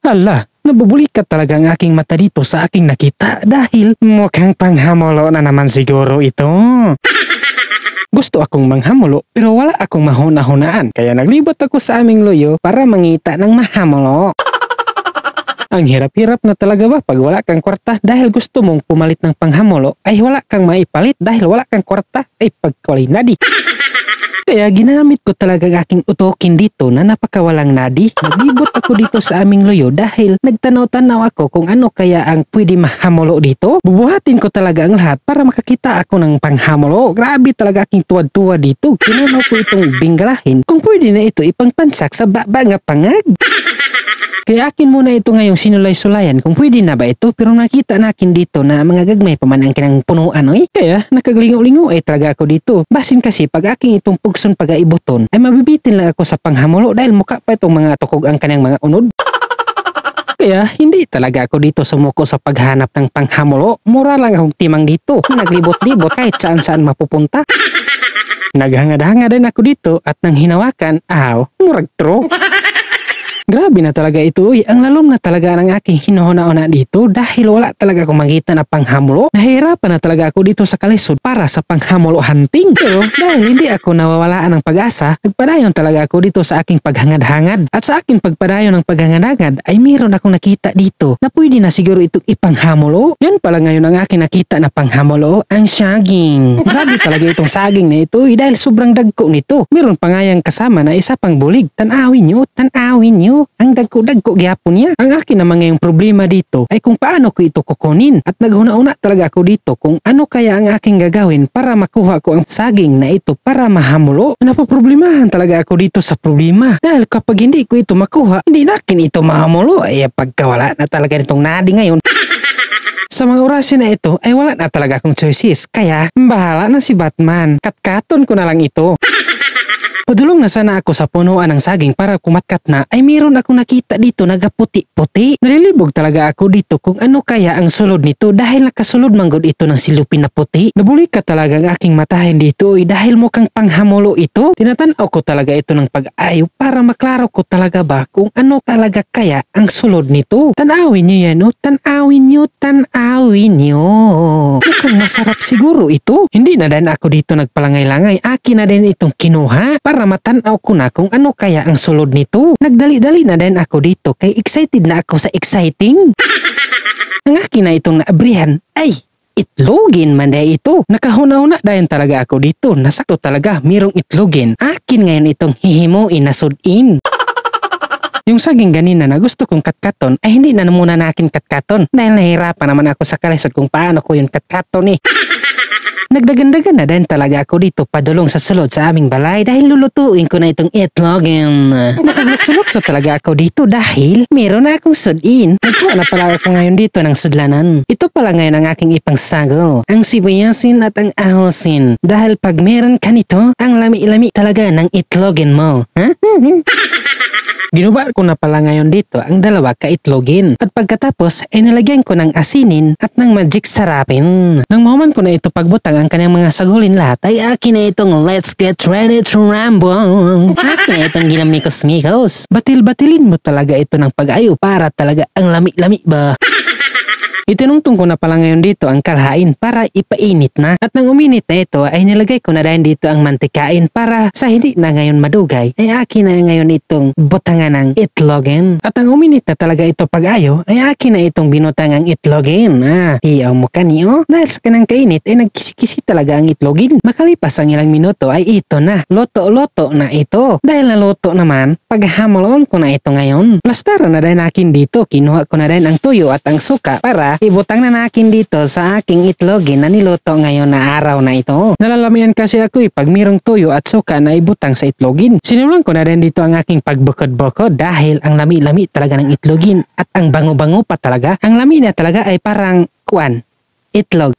Hala, nabubulikat talaga ang aking mata dito sa aking nakita dahil mukhang panghamulo na naman siguro ito. Gusto akong manghamulo pero wala akong mahuna-hunaan kaya naglibot ako sa aming loyo para mangita ng mahamulo. Ang hirap-hirap na talaga ba pag wala kang kwarta dahil gusto mong pumalit ng panghamulo ay wala kang maipalit dahil wala kang kwarta ay pagkawalay nadi. Kaya ginamit ko talaga ang aking utokin dito na napakawalang nadi. Naglibot ako dito sa aming loyo dahil nagtanaw-tanaw ako kung ano kaya ang pwede mahamulo dito. Bubuhatin ko talaga ang lahat para makakita ako ng panghamulo. Grabe talaga aking tuwad-tuwa dito. Kinanaw ko itong binggalahin kung pwede na ito ipangpansak sa baba nga pangag. Kaya akin muna ito ngayong sinulay-sulayan kung pwede na ba ito pero nakita nakin dito na mga gagmay pa man ang kinang punuan oy. Kaya nakaglingaw-lingaw ay talaga ako dito. Basin kasi pag aking itong pugson pag-aibuton ay mabibitin lang ako sa panghamulo dahil mukha pa itong mga tukog ang kanyang mga unod. Kaya hindi talaga ako dito sumuko sa paghanap ng panghamulo. Mura lang akong timang dito. Naglibot-libot kahit saan-saan mapupunta. Naghangad-hangad din ako dito at nang hinawakan, murag tro. Grabe na talaga ito uy. Ang lalom na talaga ng aking hinuhuna-una dito dahil wala talaga akong makita na panghamulo. Nahihirapan na talaga ako dito sa kalisod para sa panghamulo hunting. Pero dahil hindi ako nawawalaan ng pag-asa, nagpadayon talaga ako dito sa aking paghangad-hangad. At sa aking pagpadayon ng paghangad-hangad ay mayroon akong nakita dito na pwede na siguro itong ipanghamulo. Yan pala ngayon ang aking nakita na panghamulo, ang saging. Grabe talaga itong saging na ito uy, dahil sobrang dagko nito. Mayroon pa nga yang kasama na isa pang bulig. Tanawin nyo. Ang dagko-dagko gyapon niya. Ang akin naman ngayong problema dito ay kung paano ko ito kukunin. At naghuna-una talaga ako dito kung ano kaya ang aking gagawin para makuha ko ang saging na ito para mahamulo. Napaproblemahan talaga ako dito sa problema. Dahil kapag hindi ko ito makuha, hindi nakin ito mahamulo. Ay pagkawala na talaga nitong nadi ngayon. Sa mga orasin na ito ay wala na talaga akong choices. Kaya bahala na si Batman. Katkaton ko na lang ito. Padulong na sana ako sa punuan ng saging para kumatkat na ay mayroon akong nakita dito nagaputi-puti. Nalilibog talaga ako dito kung ano kaya ang sulod nito dahil nakasulod manggod ito ng silupin na puti. Nabulikat talaga ang aking matahin dito dahil mukhang panghamulo ito. Tinatanaw ko talaga ito ng pag-ayaw para maklaro ko talaga ba kung ano talaga kaya ang sulod nito. Tanawin nyo yan o, tanawin nyo. Mukhang masarap siguro ito. Hindi na din ako dito nagpalangay-langay. Akin na din itong kinuha para matanaw ko na kung ano kaya ang sulod nito. Nagdali-dali na din ako dito kay excited na ako sa exciting. Ang akin na itong naabrihan ay itlogin man dahil ito. Nakahuna-huna dahil talaga ako dito. Nasakto talaga mayroong itlogin. Akin ngayon itong hihimuin na sudin. Yung saging ganina na gusto kong katkaton ay hindi na muna na akin katkaton dahil nahirapan naman ako sa kalisod kung paano ko yung katkaton eh. Nagdagandagan na din talaga ako dito padulong sa sulod sa aming balay dahil lulutuin ko na itong itlogin. Nakagulokso talaga ako dito dahil meron na akong sudin. Nagkuha na pala ako ngayon dito ng sudlanan. Ito pala ngayon ang aking ipangsagol. Ang sibayasin at ang ahosin. Dahil pag meron ka nito, ang lami-lami talaga ng itlogin mo. Ginuba ko na pala ngayon dito ang dalawa kaitlogin at pagkatapos ay nilagyan ko ng asinin at ng magic sarapin. Nang moment ko na ito pagbutang ang kanyang mga sagulin lahat ay akin na itong let's get ready to rumble. Akin na itong ginamikos-mikos. Batil-batilin mo talaga ito ng pag-ayo para talaga ang lami-lami ba? Itinungtong ko na pala ngayon dito ang kalhain para ipainit na at nang uminit na ito ay nilagay ko na din dito ang mantikain para sa hindi na ngayon madugay ay akin na ngayon itong butangan ng itlogin at ang uminit na talaga ito pag-ayo ay akin na itong binutang ang itlogin. Iyaw mo kaniyo dahil sa kanang kainit ay nagkisi-kisi talaga ang itlogin. Makalipas ang ilang minuto ay ito na loto-loto na ito dahil naluto naman paghamulon ko na ito ngayon. Plastaran na din akin dito, kinuha ko na din ang tuyo at ang suka para ibutang na nakin dito sa aking itlogin na niluto ngayon na araw na ito. Nalalamian kasi ako pag mayroong tuyo at suka na ibutang sa itlogin. Sinulang ko na rin dito ang aking pagbukod-bukod dahil ang lami-lami talaga ng itlogin at ang bango-bango pa talaga. Ang lami na talaga ay parang itlog.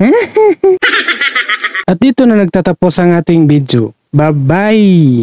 At dito na nagtatapos ang ating video. Bye-bye!